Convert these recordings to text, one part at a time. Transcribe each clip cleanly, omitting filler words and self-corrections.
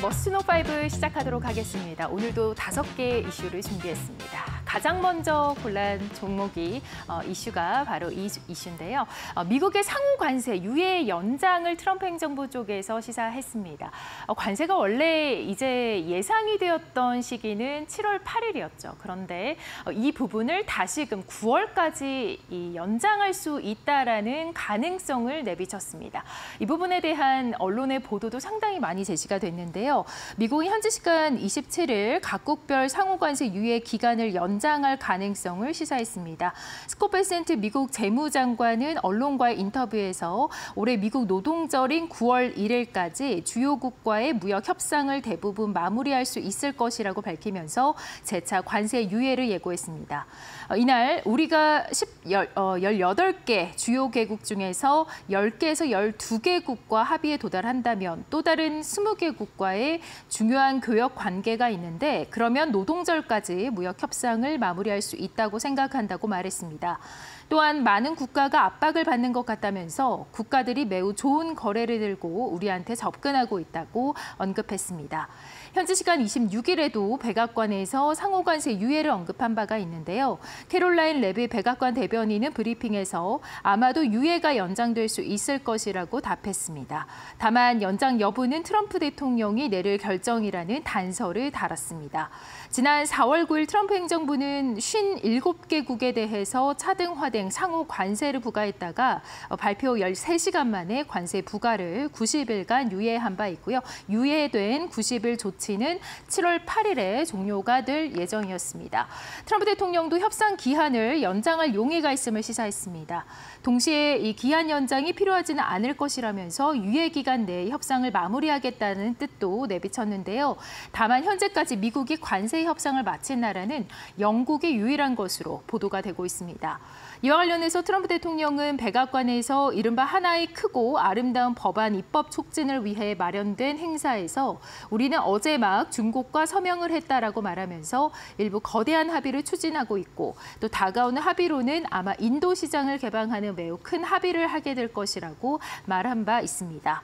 머스노5 시작하도록 하겠습니다. 오늘도 5개의 이슈를 준비했습니다. 가장 먼저 골란 종목이 이슈가 바로 이 이슈인데요. 미국의 상호 관세 유예 연장을 트럼프 행정부 쪽에서 시사했습니다. 관세가 원래 이제 예상이 되었던 시기는 7월 8일이었죠. 그런데 이 부분을 다시금 9월까지 연장할 수 있다라는 가능성을 내비쳤습니다. 이 부분에 대한 언론의 보도도 상당히 많이 제시가 됐는데요. 미국은 현지 시간 27일 각국별 상호관세 유예 기간을 연장할 가능성을 시사했습니다. 스콧 베센트 미국 재무장관은 언론과의 인터뷰에서 올해 미국 노동절인 9월 1일까지 주요국과의 무역 협상을 대부분 마무리할 수 있을 것이라고 밝히면서 재차 관세 유예를 예고했습니다. 이날 우리가 18개 주요 개국 중에서 10개에서 12개국과 합의에 도달한다면 또 다른 20개국과의 중요한 교역 관계가 있는데 그러면 노동절까지 무역 협상을 마무리할 수 있다고 생각한다고 말했습니다. 또한 많은 국가가 압박을 받는 것 같다면서 국가들이 매우 좋은 거래를 들고 우리한테 접근하고 있다고 언급했습니다. 현지 시간 26일에도 백악관에서 상호관세 유예를 언급한 바가 있는데요. 캐롤라인 레비 백악관 대변인은 브리핑에서 아마도 유예가 연장될 수 있을 것이라고 답했습니다. 다만 연장 여부는 트럼프 대통령이 내릴 결정이라는 단서를 달았습니다. 지난 4월 9일 트럼프 행정부는 57개국에 대해서 차등 화등 상호 관세를 부과했다가 발표 13시간 만에 관세 부과를 90일간 유예한 바 있고요. 유예된 90일 조치는 7월 8일에 종료가 될 예정이었습니다. 트럼프 대통령도 협상 기한을 연장할 용의가 있음을 시사했습니다. 동시에 이 기한 연장이 필요하지는 않을 것이라면서 유예 기간 내에 협상을 마무리하겠다는 뜻도 내비쳤는데요. 다만 현재까지 미국이 관세 협상을 마친 나라는 영국이 유일한 것으로 보도가 되고 있습니다. 이와 관련해서 트럼프 대통령은 백악관에서 이른바 하나의 크고 아름다운 법안 입법 촉진을 위해 마련된 행사에서 우리는 어제 막 중국과 서명을 했다라고 말하면서 일부 거대한 합의를 추진하고 있고 또 다가오는 합의로는 아마 인도 시장을 개방하는 매우 큰 합의를 하게 될 것이라고 말한 바 있습니다.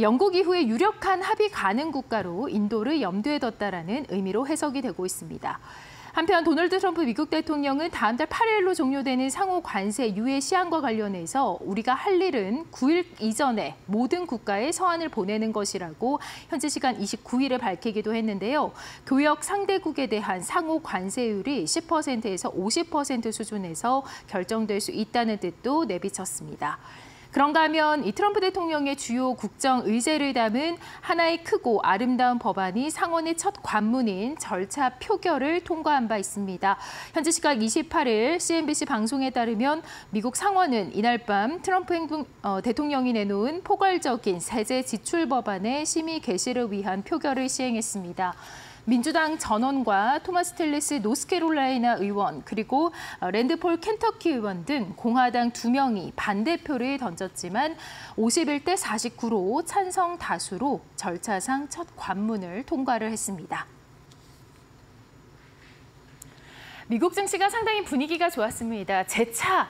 영국 이후에 유력한 합의 가능 국가로 인도를 염두에 뒀다라는 의미로 해석이 되고 있습니다. 한편 도널드 트럼프 미국 대통령은 다음 달 8일로 종료되는 상호 관세 유예 시한과 관련해서 우리가 할 일은 9일 이전에 모든 국가에 서한을 보내는 것이라고 현지 시간 29일에 밝히기도 했는데요. 교역 상대국에 대한 상호 관세율이 10%에서 50% 수준에서 결정될 수 있다는 뜻도 내비쳤습니다. 그런가 하면 이 트럼프 대통령의 주요 국정 의제를 담은 하나의 크고 아름다운 법안이 상원의 첫 관문인 절차 표결을 통과한 바 있습니다. 현지 시각 28일 CNBC 방송에 따르면 미국 상원은 이날 밤 트럼프 대통령이 내놓은 포괄적인 세제 지출 법안의 심의 개시를 위한 표결을 시행했습니다. 민주당 전원과 토마스 텔레스 노스캐롤라이나 의원 그리고 랜드 폴 켄터키 의원 등 공화당 2명이 반대표를 던졌지만 51대 49로 찬성 다수로 절차상 첫 관문을 통과를 했습니다. 미국 증시가 상당히 분위기가 좋았습니다. 재차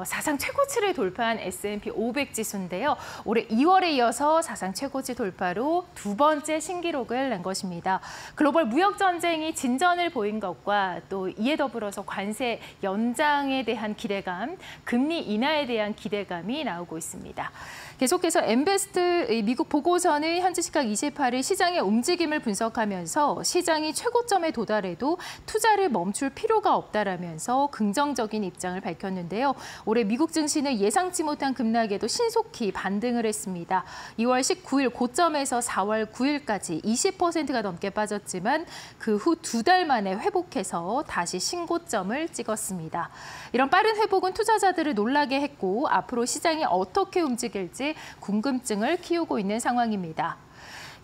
사상 최고치를 돌파한 S&P 500 지수인데요. 올해 2월에 이어서 사상 최고치 돌파로 두 번째 신기록을 낸 것입니다. 글로벌 무역 전쟁이 진전을 보인 것과 또 이에 더불어서 관세 연장에 대한 기대감, 금리 인하에 대한 기대감이 나오고 있습니다. 계속해서 엠베스트 미국 보고서는 현지 시각 28일 시장의 움직임을 분석하면서 시장이 최고점에 도달해도 투자를 멈출 필요가 없다라면서 긍정적인 입장을 밝혔는데요. 올해 미국 증시는 예상치 못한 급락에도 신속히 반등을 했습니다. 2월 19일 고점에서 4월 9일까지 20%가 넘게 빠졌지만 그 후 2달 만에 회복해서 다시 신고점을 찍었습니다. 이런 빠른 회복은 투자자들을 놀라게 했고 앞으로 시장이 어떻게 움직일지 궁금증을 키우고 있는 상황입니다.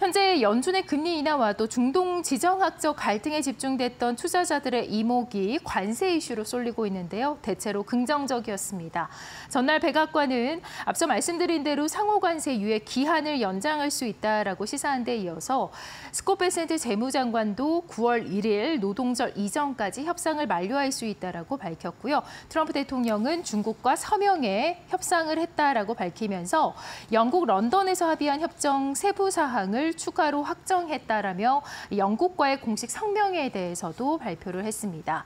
현재 연준의 금리 인하와도 중동 지정학적 갈등에 집중됐던 투자자들의 이목이 관세 이슈로 쏠리고 있는데요. 대체로 긍정적이었습니다. 전날 백악관은 앞서 말씀드린 대로 상호관세 유예 기한을 연장할 수 있다라고 시사한 데 이어서 스콧 베센트 재무장관도 9월 1일 노동절 이전까지 협상을 만료할 수 있다라고 밝혔고요. 트럼프 대통령은 중국과 서명에 협상을 했다라고 밝히면서 영국 런던에서 합의한 협정 세부 사항을 무역을 추가로 확정했다라며 영국과의 공식 성명에 대해서도 발표를 했습니다.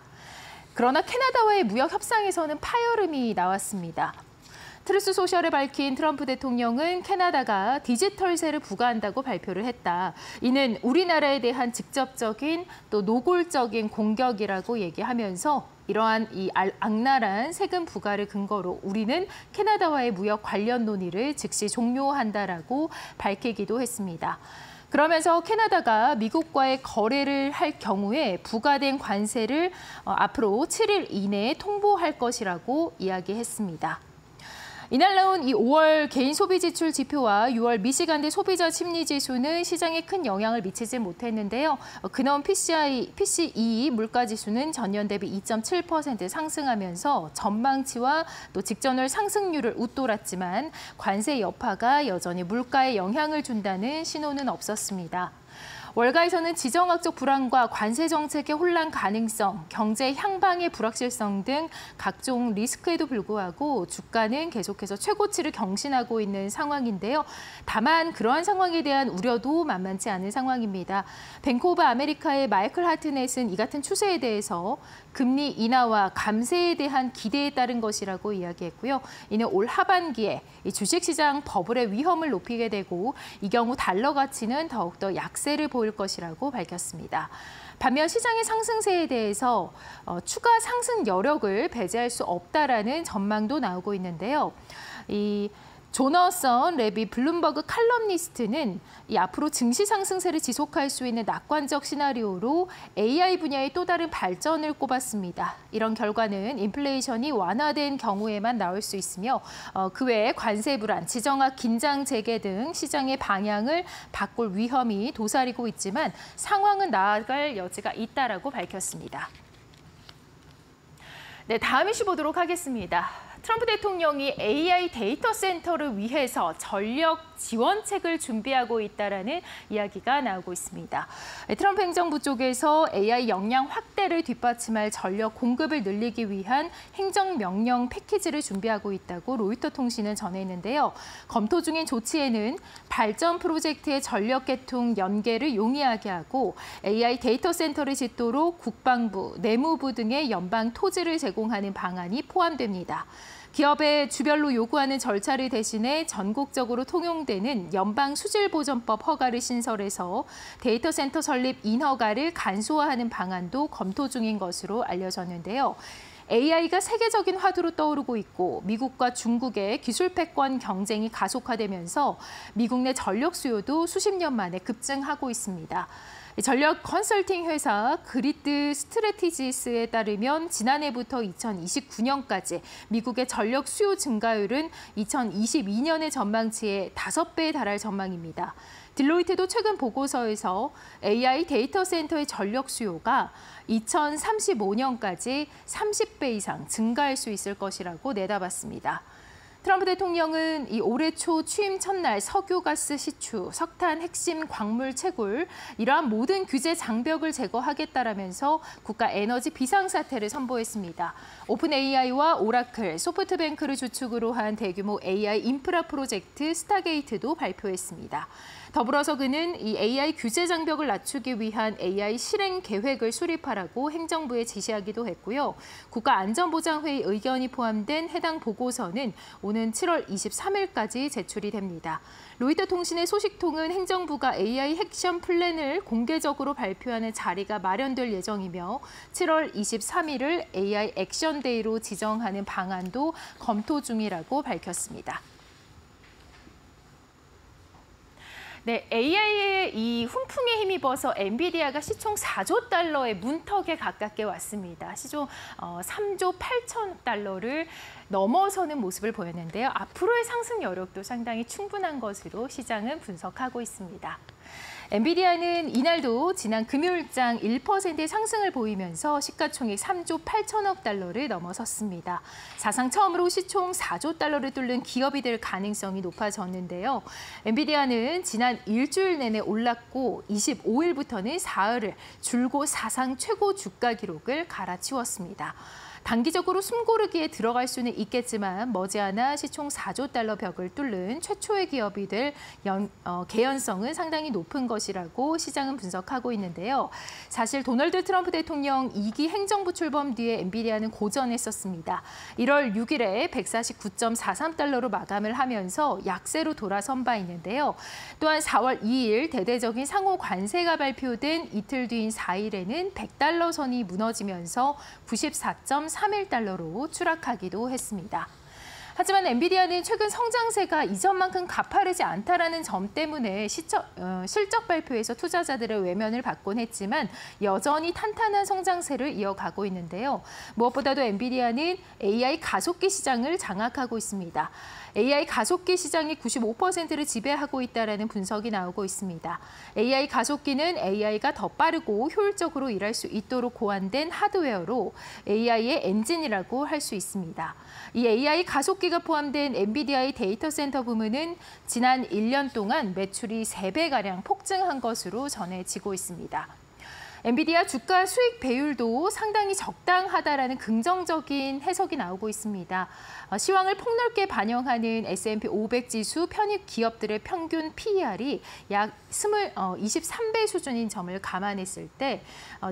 그러나 캐나다와의 무역 협상에서는 파열음이 나왔습니다. 트루스 소셜에 밝힌 트럼프 대통령은 캐나다가 디지털세를 부과한다고 발표를 했다. 이는 우리나라에 대한 직접적인 또 노골적인 공격이라고 얘기하면서 이러한 이 악랄한 세금 부과를 근거로 우리는 캐나다와의 무역 관련 논의를 즉시 종료한다라고 밝히기도 했습니다. 그러면서 캐나다가 미국과의 거래를 할 경우에 부과된 관세를 앞으로 7일 이내에 통보할 것이라고 이야기했습니다. 이날 나온 이 5월 개인 소비 지출 지표와 6월 미시간대 소비자 심리 지수는 시장에 큰 영향을 미치지 못했는데요. 근원 PCE 물가 지수는 전년 대비 2.7% 상승하면서 전망치와 또 직전월 상승률을 웃돌았지만 관세 여파가 여전히 물가에 영향을 준다는 신호는 없었습니다. 월가에서는 지정학적 불안과 관세 정책의 혼란 가능성, 경제 향방의 불확실성 등 각종 리스크에도 불구하고 주가는 계속해서 최고치를 경신하고 있는 상황인데요. 다만 그러한 상황에 대한 우려도 만만치 않은 상황입니다. 뱅크 오브 아메리카의 마이클 하트넷은 이 같은 추세에 대해서 금리 인하와 감세에 대한 기대에 따른 것이라고 이야기했고요. 이는 올 하반기에 이 주식시장 버블의 위험을 높이게 되고 이 경우 달러 가치는 더욱더 약세를 보일 것이라고 밝혔습니다. 반면 시장의 상승세에 대해서 추가 상승 여력을 배제할 수 없다라는 전망도 나오고 있는데요. 이 조너선 레비 블룸버그 칼럼니스트는 이 앞으로 증시 상승세를 지속할 수 있는 낙관적 시나리오로 AI 분야의 또 다른 발전을 꼽았습니다. 이런 결과는 인플레이션이 완화된 경우에만 나올 수 있으며 그 외에 관세 불안, 지정학 긴장 재개 등 시장의 방향을 바꿀 위험이 도사리고 있지만 상황은 나아갈 여지가 있다라고 밝혔습니다. 네, 다음 이슈 보도록 하겠습니다. 트럼프 대통령이 AI 데이터 센터를 위해서 전력 지원책을 준비하고 있다라는 이야기가 나오고 있습니다. 트럼프 행정부 쪽에서 AI 역량 확대를 뒷받침할 전력 공급을 늘리기 위한 행정명령 패키지를 준비하고 있다고 로이터 통신은 전했는데요. 검토 중인 조치에는 발전 프로젝트의 전력 계통 연계를 용이하게 하고 AI 데이터 센터를 짓도록 국방부, 내무부 등의 연방 토지를 제공하는 방안이 포함됩니다. 기업의 주별로 요구하는 절차를 대신해 전국적으로 통용되는 연방수질보전법 허가를 신설해서 데이터 센터 설립 인허가를 간소화하는 방안도 검토 중인 것으로 알려졌는데요. AI가 세계적인 화두로 떠오르고 있고 미국과 중국의 기술 패권 경쟁이 가속화되면서 미국 내 전력 수요도 수십 년 만에 급증하고 있습니다. 전력 컨설팅 회사 그리드 스트래티지스에 따르면 지난해부터 2029년까지 미국의 전력 수요 증가율은 2022년의 전망치의 5배에 달할 전망입니다. 딜로이트도 최근 보고서에서 AI 데이터 센터의 전력 수요가 2035년까지 30배 이상 증가할 수 있을 것이라고 내다봤습니다. 트럼프 대통령은 이 올해 초 취임 첫날 석유가스 시추, 석탄 핵심 광물 채굴, 이러한 모든 규제 장벽을 제거하겠다라면서 국가 에너지 비상사태를 선포했습니다. 오픈 AI와 오라클, 소프트뱅크를 주축으로 한 대규모 AI 인프라 프로젝트 스타게이트도 발표했습니다. 더불어서 그는 이 AI 규제 장벽을 낮추기 위한 AI 실행 계획을 수립하라고 행정부에 지시하기도 했고요. 국가안전보장회의 의견이 포함된 해당 보고서는 오는 7월 23일까지 제출이 됩니다. 로이터 통신의 소식통은 행정부가 AI 핵션 플랜을 공개적으로 발표하는 자리가 마련될 예정이며 7월 23일을 AI 액션데이로 지정하는 방안도 검토 중이라고 밝혔습니다. 네, AI의 이 훈풍에 힘입어서 엔비디아가 시총 4조 달러의 문턱에 가깝게 왔습니다. 시총 3조 8천억 달러를 넘어서는 모습을 보였는데요. 앞으로의 상승 여력도 상당히 충분한 것으로 시장은 분석하고 있습니다. 엔비디아는 이날도 지난 금요일장 1%의 상승을 보이면서 시가총액 3조 8천억 달러를 넘어섰습니다. 사상 처음으로 시총 4조 달러를 뚫는 기업이 될 가능성이 높아졌는데요. 엔비디아는 지난 일주일 내내 올랐고 25일부터는 사흘을 줄곧 사상 최고 주가 기록을 갈아치웠습니다. 단기적으로 숨고르기에 들어갈 수는 있겠지만 머지않아 시총 4조 달러 벽을 뚫는 최초의 기업이 될 개연성은 상당히 높은 것이라고 시장은 분석하고 있는데요. 사실 도널드 트럼프 대통령 2기 행정부 출범 뒤에 엔비디아는 고전했었습니다. 1월 6일에 149.43달러로 마감을 하면서 약세로 돌아선 바 있는데요. 또한 4월 2일 대대적인 상호 관세가 발표된 이틀 뒤인 4일에는 100달러 선이 무너지면서 94.31달러로 추락하기도 했습니다. 하지만 엔비디아는 최근 성장세가 이전만큼 가파르지 않다라는 점 때문에 실적 발표에서 투자자들의 외면을 받곤 했지만 여전히 탄탄한 성장세를 이어가고 있는데요. 무엇보다도 엔비디아는 AI 가속기 시장을 장악하고 있습니다. AI 가속기 시장이 95%를 지배하고 있다는 분석이 나오고 있습니다. AI 가속기는 AI가 더 빠르고 효율적으로 일할 수 있도록 고안된 하드웨어로 AI의 엔진이라고 할 수 있습니다. 이 AI 가속기가 포함된 엔비디아의 데이터 센터 부문은 지난 1년 동안 매출이 3배가량 폭증한 것으로 전해지고 있습니다. 엔비디아 주가 수익 배율도 상당히 적당하다라는 긍정적인 해석이 나오고 있습니다. 시황을 폭넓게 반영하는 S&P 500 지수 편입 기업들의 평균 PER이 약 23배 수준인 점을 감안했을 때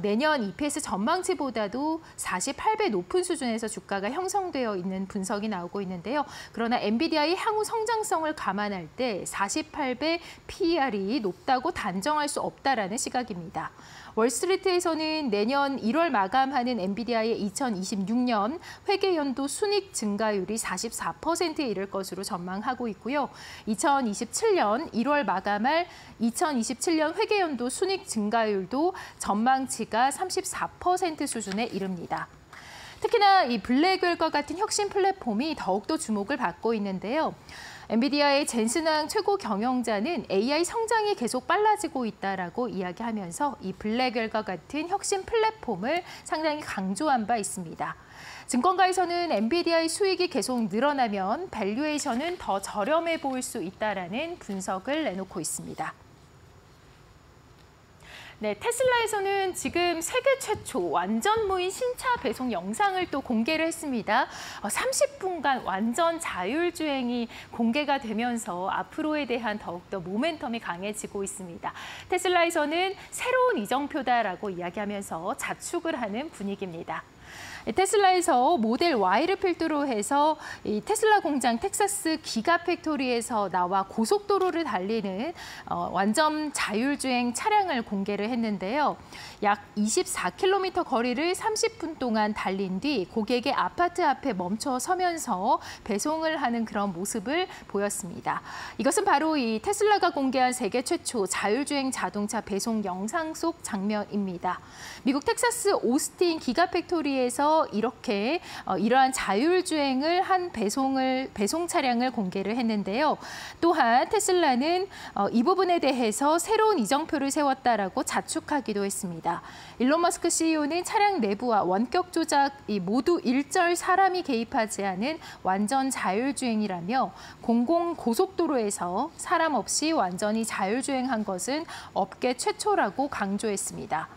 내년 EPS 전망치보다도 48배 높은 수준에서 주가가 형성되어 있는 분석이 나오고 있는데요. 그러나 엔비디아의 향후 성장성을 감안할 때 48배 PER이 높다고 단정할 수 없다라는 시각입니다. 월스트리트에서는 내년 1월 마감하는 엔비디아의 2026년 회계연도 순이익 증가율이 44%에 이를 것으로 전망하고 있고요. 2027년 1월 마감할 2027년 회계연도 순이익 증가율도 전망치가 34% 수준에 이릅니다. 특히나 이 블랙웰과 같은 혁신 플랫폼이 더욱더 주목을 받고 있는데요. 엔비디아의 젠슨왕 최고 경영자는 AI 성장이 계속 빨라지고 있다라고 이야기하면서 이 블랙웰과 같은 혁신 플랫폼을 상당히 강조한 바 있습니다. 증권가에서는 엔비디아의 수익이 계속 늘어나면 밸류에이션은 더 저렴해 보일 수 있다라는 분석을 내놓고 있습니다. 네, 테슬라에서는 지금 세계 최초 완전 무인 신차 배송 영상을 또 공개를 했습니다. 30분간 완전 자율주행이 공개가 되면서 앞으로에 대한 더욱더 모멘텀이 강해지고 있습니다. 테슬라에서는 새로운 이정표다라고 이야기하면서 자축을 하는 분위기입니다. 테슬라에서 모델 Y를 필두로 해서 이 테슬라 공장 텍사스 기가팩토리에서 나와 고속도로를 달리는 완전 자율주행 차량을 공개를 했는데요. 약 24km 거리를 30분 동안 달린 뒤 고객의 아파트 앞에 멈춰 서면서 배송을 하는 그런 모습을 보였습니다. 이것은 바로 이 테슬라가 공개한 세계 최초 자율주행 자동차 배송 영상 속 장면입니다. 미국 텍사스 오스틴 기가팩토리에서 이렇게 이러한 자율주행을 한 배송 차량을 공개를 했는데요. 또한 테슬라는 이 부분에 대해서 새로운 이정표를 세웠다라고 자축하기도 했습니다. 일론 머스크 CEO는 차량 내부와 원격 조작이 모두 일절 사람이 개입하지 않은 완전 자율주행이라며 공공 고속도로에서 사람 없이 완전히 자율주행한 것은 업계 최초라고 강조했습니다.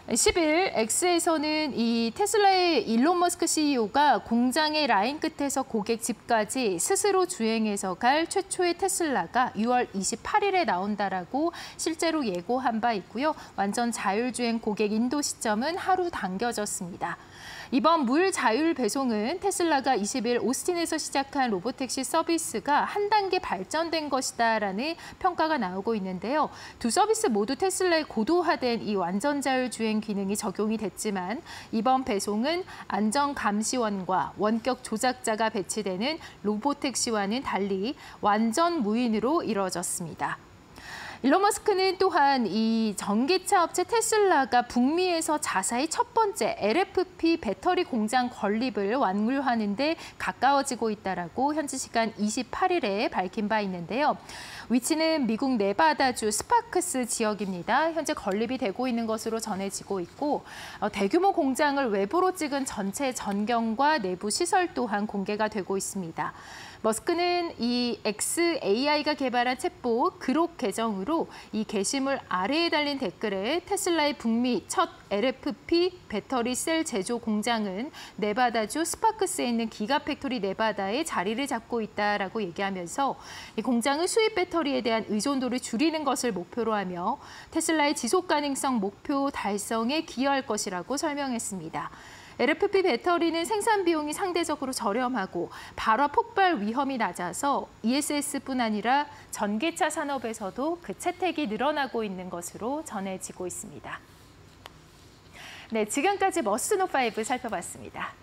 10일 X에서는 이 테슬라의 일론 머스크 CEO가 공장의 라인 끝에서 고객 집까지 스스로 주행해서 갈 최초의 테슬라가 6월 28일에 나온다라고 실제로 예고한 바 있고요. 완전 자율주행 고객 인도 시점은 하루 당겨졌습니다. 이번 물 자율 배송은 테슬라가 20일 오스틴에서 시작한 로보택시 서비스가 한 단계 발전된 것이다라는 평가가 나오고 있는데요. 두 서비스 모두 테슬라의 고도화된 이 완전 자율 주행 기능이 적용이 됐지만 이번 배송은 안전 감시원과 원격 조작자가 배치되는 로보택시와는 달리 완전 무인으로 이루어졌습니다. 일론 머스크는 또한 이 전기차 업체 테슬라가 북미에서 자사의 첫 번째 LFP 배터리 공장 건립을 완료하는 데 가까워지고 있다라고 현지 시간 28일에 밝힌 바 있는데요. 위치는 미국 네바다주 스파크스 지역입니다. 현재 건립이 되고 있는 것으로 전해지고 있고 대규모 공장을 외부로 찍은 전체 전경과 내부 시설 또한 공개가 되고 있습니다. 머스크는 이 xAI가 개발한 챗봇 그록 계정으로 이 게시물 아래에 달린 댓글에 테슬라의 북미 첫 LFP 배터리 셀 제조 공장은 네바다주 스파크스에 있는 기가팩토리 네바다에 자리를 잡고 있다라고 얘기하면서 이 공장은 수입 배터리에 대한 의존도를 줄이는 것을 목표로 하며 테슬라의 지속 가능성 목표 달성에 기여할 것이라고 설명했습니다. LFP 배터리는 생산 비용이 상대적으로 저렴하고 발화 폭발 위험이 낮아서 ESS뿐 아니라 전기차 산업에서도 그 채택이 늘어나고 있는 것으로 전해지고 있습니다. 네, 지금까지 머스노5 살펴봤습니다.